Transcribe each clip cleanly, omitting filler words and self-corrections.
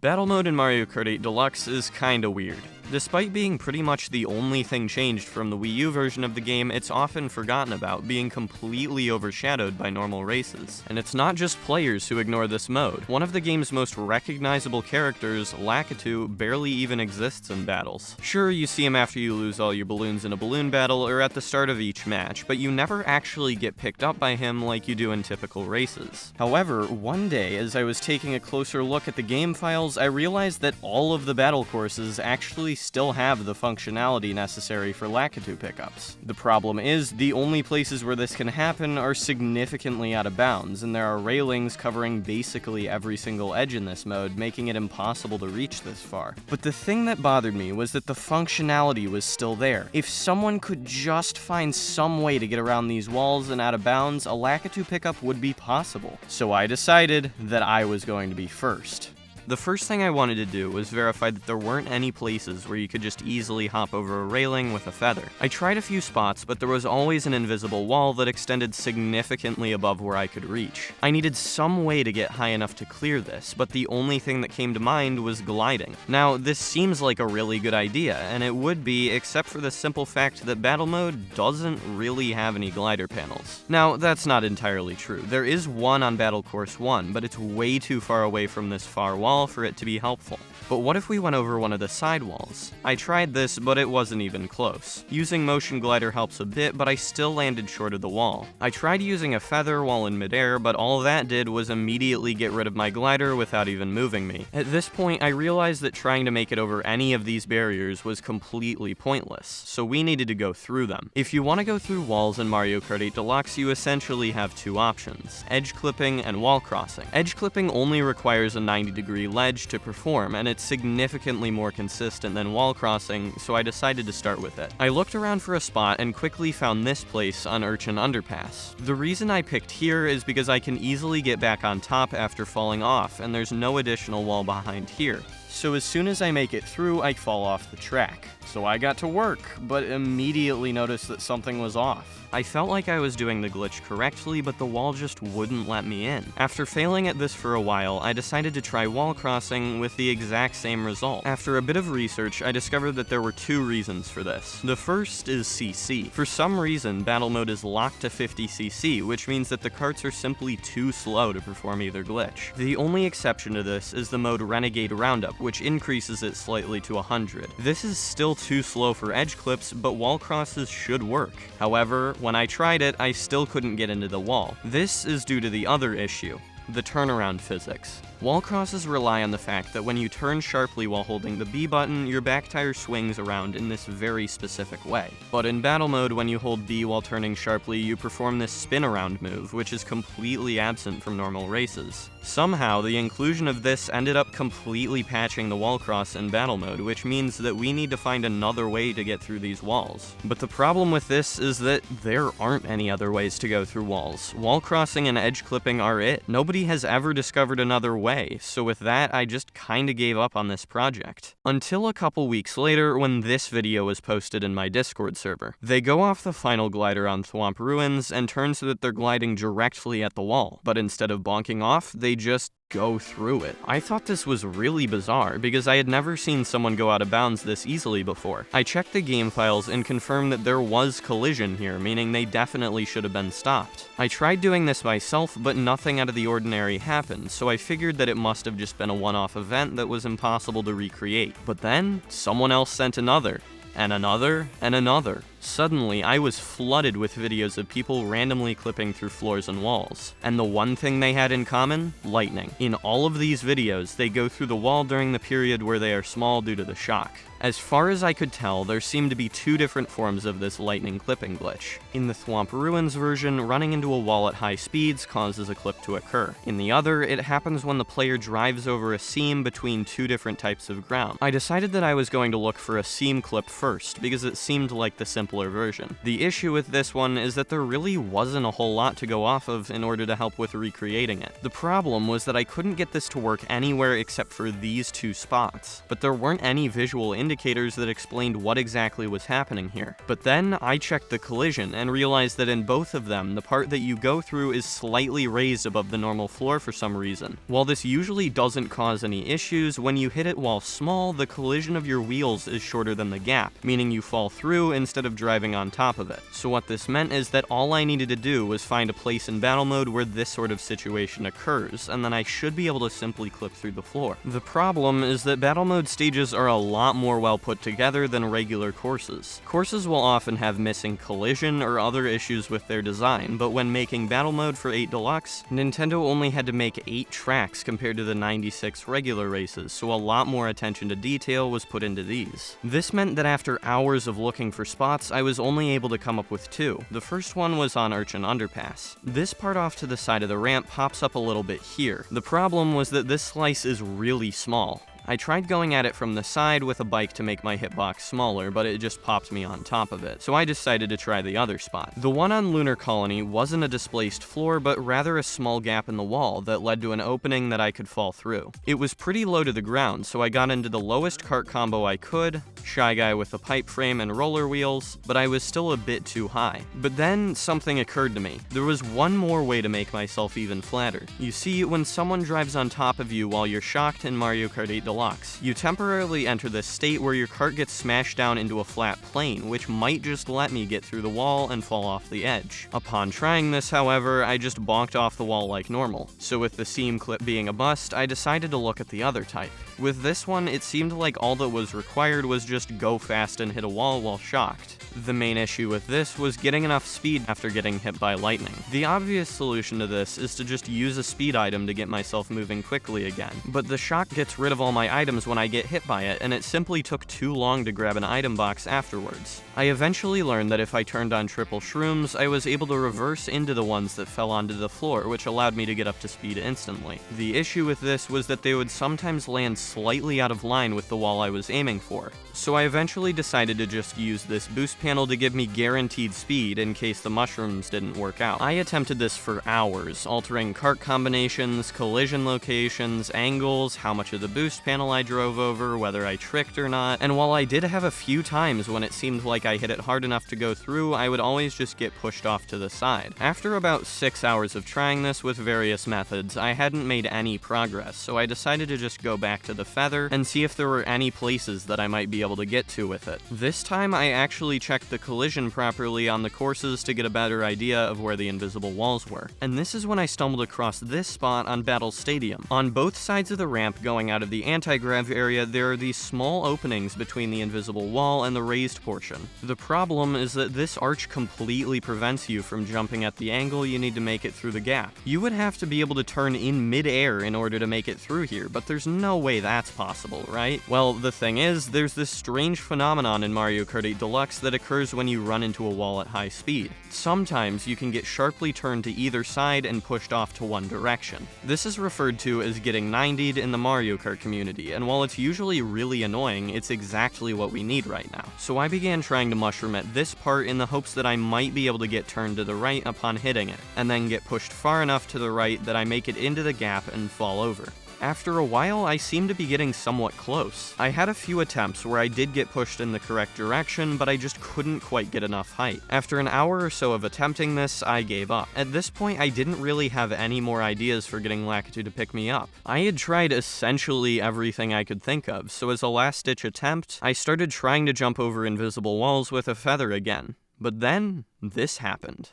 Battle mode in Mario Kart 8 Deluxe is kinda weird. Despite being pretty much the only thing changed from the Wii U version of the game, it's often forgotten about, being completely overshadowed by normal races. And it's not just players who ignore this mode. One of the game's most recognizable characters, Lakitu, barely even exists in battles. Sure, you see him after you lose all your balloons in a balloon battle or at the start of each match, but you never actually get picked up by him like you do in typical races. However, one day, as I was taking a closer look at the game files, I realized that all of the battle courses actually still have the functionality necessary for Lakitu pickups. The problem is, the only places where this can happen are significantly out of bounds, and there are railings covering basically every single edge in this mode, making it impossible to reach this far. But the thing that bothered me was that the functionality was still there. If someone could just find some way to get around these walls and out of bounds, a Lakitu pickup would be possible. So I decided that I was going to be first. The first thing I wanted to do was verify that there weren't any places where you could just easily hop over a railing with a feather. I tried a few spots, but there was always an invisible wall that extended significantly above where I could reach. I needed some way to get high enough to clear this, but the only thing that came to mind was gliding. Now, this seems like a really good idea, and it would be, except for the simple fact that Battle Mode doesn't really have any glider panels. Now, that's not entirely true. There is one on Battle Course 1, but it's way too far away from this far wall for it to be helpful. But what if we went over one of the side walls? I tried this, but it wasn't even close. Using Motion Glider helps a bit, but I still landed short of the wall. I tried using a feather while in midair, but all that did was immediately get rid of my glider without even moving me. At this point, I realized that trying to make it over any of these barriers was completely pointless, so we needed to go through them. If you want to go through walls in Mario Kart 8 Deluxe, you essentially have two options: edge clipping and wall crossing. Edge clipping only requires a 90-degree ledge to perform, and it's significantly more consistent than wall crossing, so I decided to start with it. I looked around for a spot and quickly found this place on Urchin Underpass. The reason I picked here is because I can easily get back on top after falling off, and there's no additional wall behind here. So as soon as I make it through, I fall off the track. So I got to work, but immediately noticed that something was off. I felt like I was doing the glitch correctly, but the wall just wouldn't let me in. After failing at this for a while, I decided to try wall crossing with the exact same result. After a bit of research, I discovered that there were two reasons for this. The first is CC. For some reason, Battle Mode is locked to 50 CC, which means that the carts are simply too slow to perform either glitch. The only exception to this is the mode Renegade Roundup, which increases it slightly to 100. This is still too slow for edge clips, but wall crosses should work. However, when I tried it, I still couldn't get into the wall. This is due to the other issue: the turnaround physics. Wall crosses rely on the fact that when you turn sharply while holding the B button, your back tire swings around in this very specific way. But in Battle Mode, when you hold B while turning sharply, you perform this spin around move, which is completely absent from normal races. Somehow, the inclusion of this ended up completely patching the wall cross in Battle Mode, which means that we need to find another way to get through these walls. But the problem with this is that there aren't any other ways to go through walls. Wall crossing and edge clipping are it. Nobody has ever discovered another way, so with that, I just kinda gave up on this project. Until a couple weeks later, when this video was posted in my Discord server. They go off the final glider on Thwomp Ruins and turn so that they're gliding directly at the wall, but instead of bonking off, they just go through it. I thought this was really bizarre because I had never seen someone go out of bounds this easily before. I checked the game files and confirmed that there was collision here, meaning they definitely should have been stopped. I tried doing this myself, but nothing out of the ordinary happened, so I figured that it must have just been a one-off event that was impossible to recreate. But then, someone else sent another, and another, and another. Suddenly, I was flooded with videos of people randomly clipping through floors and walls. And the one thing they had in common? Lightning. In all of these videos, they go through the wall during the period where they are small due to the shock. As far as I could tell, there seemed to be two different forms of this lightning clipping glitch. In the Thwomp Ruins version, running into a wall at high speeds causes a clip to occur. In the other, it happens when the player drives over a seam between two different types of ground. I decided that I was going to look for a seam clip first, because it seemed like the simplest simpler version. The issue with this one is that there really wasn't a whole lot to go off of in order to help with recreating it. The problem was that I couldn't get this to work anywhere except for these two spots, but there weren't any visual indicators that explained what exactly was happening here. But then I checked the collision and realized that in both of them, the part that you go through is slightly raised above the normal floor for some reason. While this usually doesn't cause any issues, when you hit it while small, the collision of your wheels is shorter than the gap, meaning you fall through instead of driving on top of it. So what this meant is that all I needed to do was find a place in battle mode where this sort of situation occurs, and then I should be able to simply clip through the floor. The problem is that battle mode stages are a lot more well put together than regular courses. Courses will often have missing collision or other issues with their design, but when making battle mode for 8 Deluxe, Nintendo only had to make 8 tracks compared to the 96 regular races, so a lot more attention to detail was put into these. This meant that after hours of looking for spots, I was only able to come up with 2. The first one was on Urchin Underpass. This part off to the side of the ramp pops up a little bit here. The problem was that this slice is really small. I tried going at it from the side with a bike to make my hitbox smaller, but it just popped me on top of it, so I decided to try the other spot. The one on Lunar Colony wasn't a displaced floor, but rather a small gap in the wall that led to an opening that I could fall through. It was pretty low to the ground, so I got into the lowest cart combo I could, Shy Guy with a pipe frame and roller wheels, but I was still a bit too high. But then something occurred to me. There was one more way to make myself even flatter. You see, when someone drives on top of you while you're shocked in Mario Kart 8 Deluxe, you temporarily enter this state where your cart gets smashed down into a flat plane, which might just let me get through the wall and fall off the edge. Upon trying this, however, I just bonked off the wall like normal. So with the seam clip being a bust, I decided to look at the other type. With this one, it seemed like all that was required was just go fast and hit a wall while shocked. The main issue with this was getting enough speed after getting hit by lightning. The obvious solution to this is to just use a speed item to get myself moving quickly again, but the shock gets rid of all my items when I get hit by it, and it simply took too long to grab an item box afterwards. I eventually learned that if I turned on triple shrooms, I was able to reverse into the ones that fell onto the floor, which allowed me to get up to speed instantly. The issue with this was that they would sometimes land slightly out of line with the wall I was aiming for, so I eventually decided to just use this boost panel to give me guaranteed speed in case the mushrooms didn't work out. I attempted this for hours, altering cart combinations, collision locations, angles, how much of the boost panel I drove over, whether I tricked or not, and while I did have a few times when it seemed like I hit it hard enough to go through, I would always just get pushed off to the side. After about 6 hours of trying this with various methods, I hadn't made any progress, so I decided to just go back to the feather and see if there were any places that I might be able to get to with it. This time I actually checked the collision properly on the courses to get a better idea of where the invisible walls were. And this is when I stumbled across this spot on Battle Stadium. On both sides of the ramp going out of the anti-grav area, there are these small openings between the invisible wall and the raised portion. The problem is that this arch completely prevents you from jumping at the angle you need to make it through the gap. You would have to be able to turn in mid-air in order to make it through here, but there's no way that's possible, right? Well, the thing is, there's this strange phenomenon in Mario Kart 8 Deluxe that occurs when you run into a wall at high speed. Sometimes you can get sharply turned to either side and pushed off to one direction. This is referred to as getting 90'd in the Mario Kart community, and while it's usually really annoying, it's exactly what we need right now. So I began trying to mushroom at this part in the hopes that I might be able to get turned to the right upon hitting it, and then get pushed far enough to the right that I make it into the gap and fall over. After a while, I seemed to be getting somewhat close. I had a few attempts where I did get pushed in the correct direction, but I just couldn't quite get enough height. After an hour or so of attempting this, I gave up. At this point, I didn't really have any more ideas for getting Lakitu to pick me up. I had tried essentially everything I could think of, so as a last-ditch attempt, I started trying to jump over invisible walls with a feather again. But then, this happened.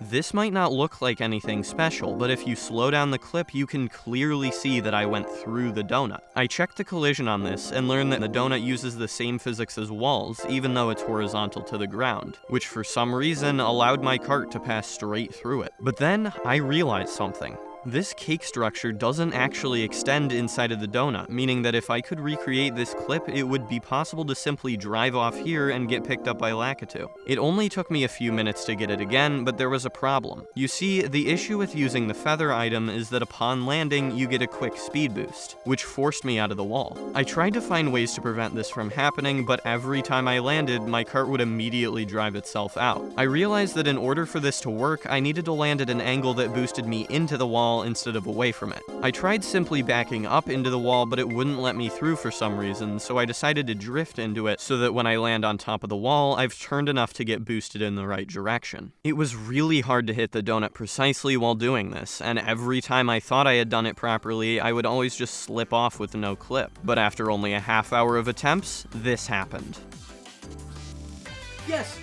This might not look like anything special, but if you slow down the clip, you can clearly see that I went through the donut. I checked the collision on this and learned that the donut uses the same physics as walls, even though it's horizontal to the ground, which for some reason allowed my cart to pass straight through it. But then, I realized something. This cake structure doesn't actually extend inside of the donut, meaning that if I could recreate this clip, it would be possible to simply drive off here and get picked up by Lakitu. It only took me a few minutes to get it again, but there was a problem. You see, the issue with using the feather item is that upon landing, you get a quick speed boost, which forced me out of the wall. I tried to find ways to prevent this from happening, but every time I landed, my cart would immediately drive itself out. I realized that in order for this to work, I needed to land at an angle that boosted me into the wall instead of away from it. I tried simply backing up into the wall, but it wouldn't let me through for some reason, so I decided to drift into it so that when I land on top of the wall, I've turned enough to get boosted in the right direction. It was really hard to hit the donut precisely while doing this, and every time I thought I had done it properly, I would always just slip off with no clip. But after only a half hour of attempts, this happened. Yes!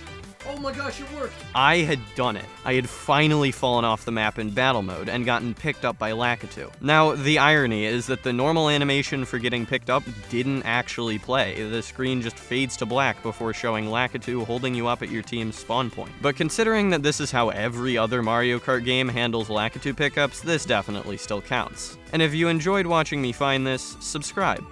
Oh my gosh, it worked! I had done it. I had finally fallen off the map in battle mode and gotten picked up by Lakitu. Now, the irony is that the normal animation for getting picked up didn't actually play. The screen just fades to black before showing Lakitu holding you up at your team's spawn point. But considering that this is how every other Mario Kart game handles Lakitu pickups, this definitely still counts. And if you enjoyed watching me find this, subscribe.